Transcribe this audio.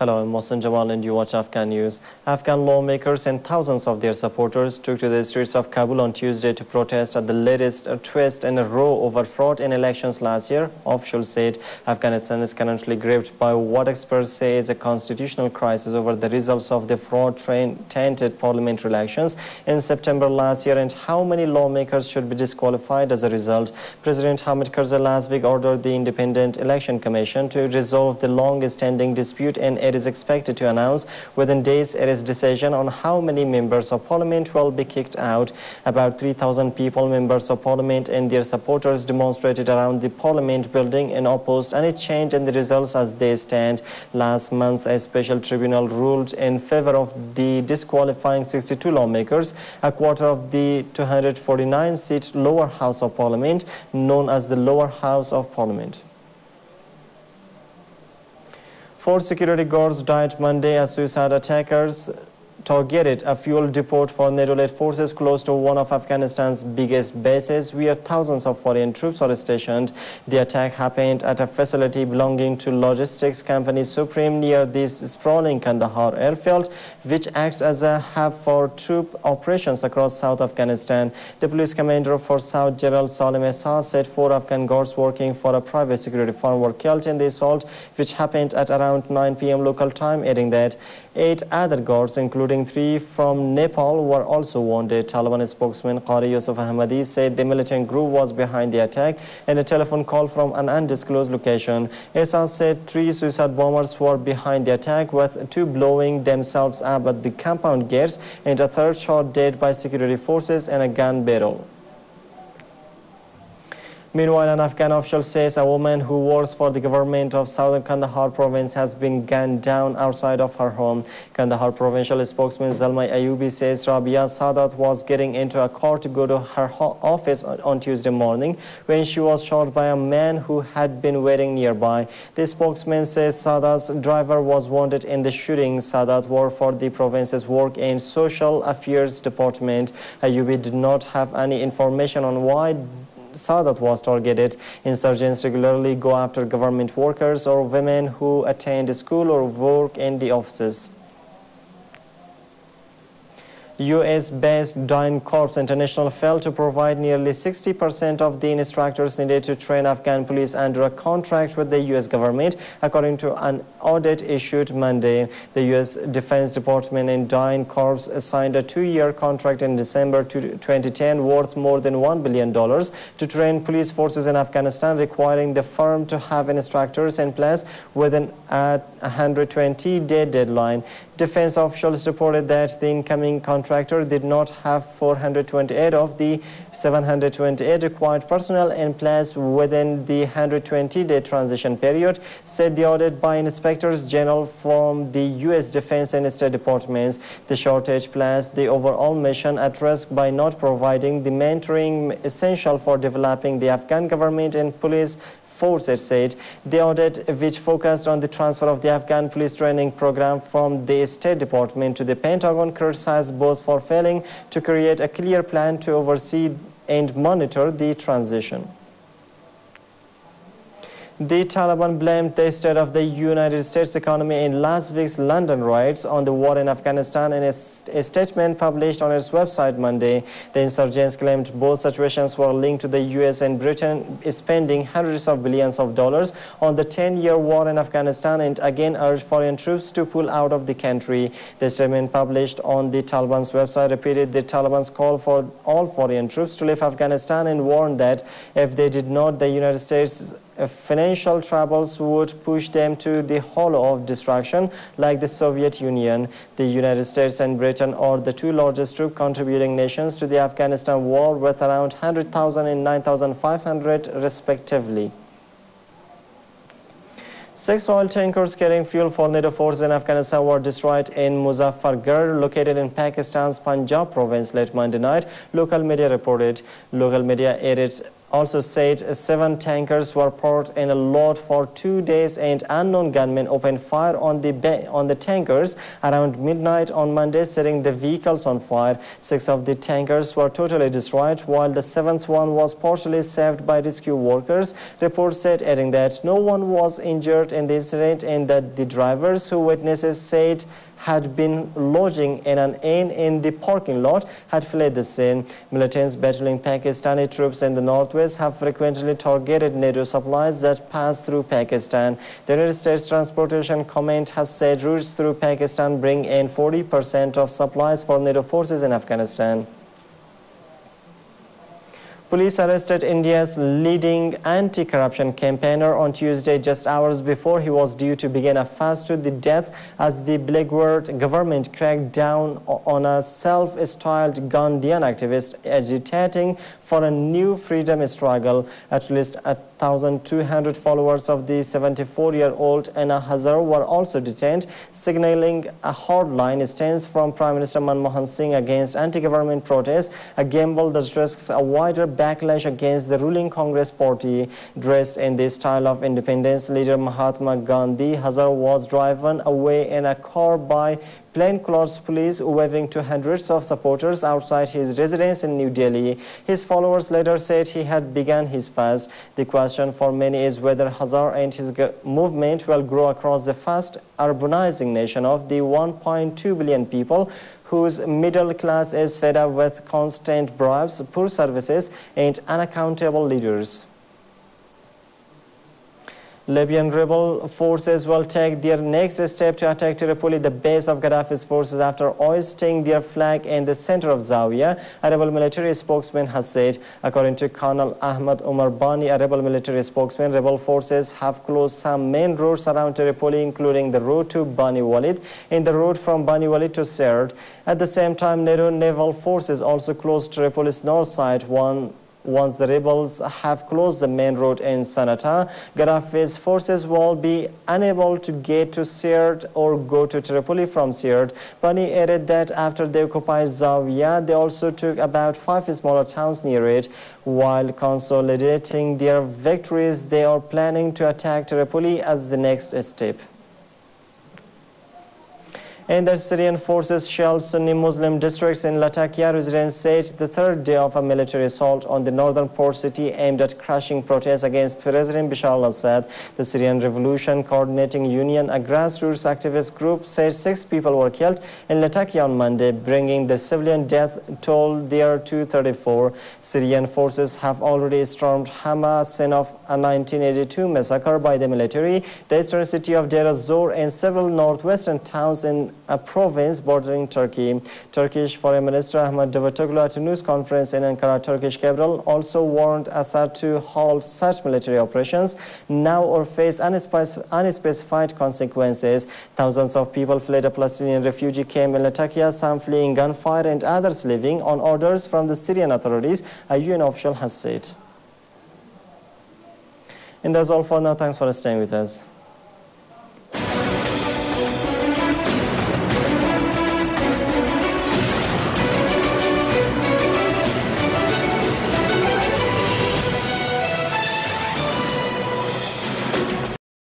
Hello, I'm Mohsen Jamal and you watch Afghan News. Afghan lawmakers and thousands of their supporters took to the streets of Kabul on Tuesday to protest at the latest twist in a row over fraud in elections last year. Officials said Afghanistan is currently gripped by what experts say is a constitutional crisis over the results of the fraud-tainted parliamentary elections in September last year and how many lawmakers should be disqualified as a result. President Hamid Karzai last week ordered the Independent Election Commission to resolve the long-standing dispute, and it is expected to announce within days its decision on how many members of parliament will be kicked out. About 3,000 people, members of parliament and their supporters, demonstrated around the parliament building and opposed any change in the results as they stand. Last month, a special tribunal ruled in favor of the disqualifying 62 lawmakers, a quarter of the 249-seat lower house of parliament, known as the lower house of parliament. 4 security guards died Monday as suicide attackers targeted a fuel depot for NATO-led forces close to one of Afghanistan's biggest bases, where thousands of foreign troops are stationed. The attack happened at a facility belonging to logistics company Supreme near this sprawling Kandahar airfield, which acts as a hub for troop operations across South Afghanistan. The police commander for South, General Salim Essa, said 4 Afghan guards working for a private security firm were killed in the assault, which happened at around 9 p.m. local time, adding that 8 other guards, including 3 from Nepal, were also wounded. Taliban spokesman Qari Yusuf Ahmadi said the militant group was behind the attack in a telephone call from an undisclosed location. Essa said 3 suicide bombers were behind the attack, with 2 blowing themselves up at the compound gates and a 3rd shot dead by security forces in a gun barrel. Meanwhile, an Afghan official says a woman who works for the government of southern Kandahar province has been gunned down outside of her home. Kandahar provincial spokesman Zalmay Ayubi says Rabia Sadat was getting into a car to go to her office on Tuesday morning when she was shot by a man who had been waiting nearby. The spokesman says Sadat's driver was wounded in the shooting. Sadat worked for the province's Work and Social Affairs Department. Ayubi did not have any information on why Sadat was targeted. Insurgents regularly go after government workers or women who attend school or work in the offices. US-based Dine Corps International failed to provide nearly 60% of the instructors needed to train Afghan police under a contract with the US government, according to an audit issued Monday. The US Defense Department and Dine Corps signed a 2-year contract in December 2010 worth more than $1 billion to train police forces in Afghanistan, requiring the firm to have instructors in place within a 120-day deadline. Defense officials reported that the incoming contractor did not have 428 of the 728 required personnel in place within the 120-day transition period, said the audit by inspectors general from the U.S. Defense and State Departments. The shortage placed the overall mission at risk by not providing the mentoring essential for developing the Afghan government and police force, it said. The audit, which focused on the transfer of the Afghan police training program from the State Department to the Pentagon, criticized both for failing to create a clear plan to oversee and monitor the transition. The Taliban blamed the state of the United States economy in last week's London riots on the war in Afghanistan in a statement published on its website Monday. The insurgents claimed both situations were linked to the US and Britain spending hundreds of billions of dollars on the 10-year war in Afghanistan, and again urged foreign troops to pull out of the country. The statement published on the Taliban's website repeated the Taliban's call for all foreign troops to leave Afghanistan and warned that if they did not, the United States financial troubles would push them to the hollow of destruction like the Soviet Union. The United States and Britain are the 2 largest troop contributing nations to the Afghanistan war, with around 100,000 and 9,500 respectively. 6 oil tankers carrying fuel for NATO forces in Afghanistan were destroyed in Muzaffargarh, located in Pakistan's Punjab province, late Monday night, local media reported. Local media aired also said 7 tankers were parked in a lot for 2 days and unknown gunmen opened fire on the tankers around midnight on Monday, setting the vehicles on fire. 6 of the tankers were totally destroyed, while the 7th one was partially saved by rescue workers. Reports said, adding that no one was injured in the incident and that the drivers who witnesses said had been lodging in an inn in the parking lot had fled the scene. Militants battling Pakistani troops in the northwest have frequently targeted NATO supplies that pass through Pakistan. The United States Transportation Command has said routes through Pakistan bring in 40% of supplies for NATO forces in Afghanistan. Police arrested India's leading anti-corruption campaigner on Tuesday, just hours before he was due to begin a fast to the death as the Blackwood government cracked down on a self-styled Gandhian activist agitating for a new freedom struggle. At least 1,200 followers of the 74-year-old Anna Hazare were also detained, signaling a hardline stance from Prime Minister Manmohan Singh against anti-government protests, a gamble that risks a wider backlash against the ruling Congress party. Dressed in the style of independence leader Mahatma Gandhi, Hazare was driven away in a car by plainclothes police, waving to hundreds of supporters outside his residence in New Delhi. His followers later said he had begun his fast. The question for many is whether Hazare and his movement will grow across the fast urbanizing nation of the 1.2 billion people whose middle class is fed up with constant bribes, poor services, and unaccountable leaders. Libyan rebel forces will take their next step to attack Tripoli, the base of Gaddafi's forces, after hoisting their flag in the center of Zawiya, a rebel military spokesman has said. According to Colonel Ahmad Umar Bani, a rebel military spokesman, rebel forces have closed some main roads around Tripoli, including the road to Bani Walid and the road from Bani Walid to Sirte. At the same time, NATO naval forces also closed Tripoli's north side. Once the rebels have closed the main road in Sanata, Gaddafi's forces will be unable to get to Sirte or go to Tripoli from Sirte. Bani added that after they occupied Zawiya, they also took about 5 smaller towns near it. While consolidating their victories, they are planning to attack Tripoli as the next step. And the Syrian forces shelled Sunni Muslim districts in Latakia, residents said, the third day of a military assault on the northern port city aimed at crushing protests against President Bashar al-Assad. The Syrian Revolution Coordinating Union, a grassroots activist group, said 6 people were killed in Latakia on Monday, bringing the civilian death toll there to 34. Syrian forces have already stormed Hama, scene of a 1982 massacre by the military, the eastern city of Deir ez-Zor, and several northwestern towns in a province bordering Turkey. Turkish Foreign Minister Ahmet Davutoglu at a news conference in Ankara, Turkish capital, also warned Assad to halt such military operations now or face unspecified consequences. Thousands of people fled a Palestinian refugee camp in Latakia, some fleeing gunfire and others leaving on orders from the Syrian authorities, a UN official has said. And that's all for now. Thanks for staying with us.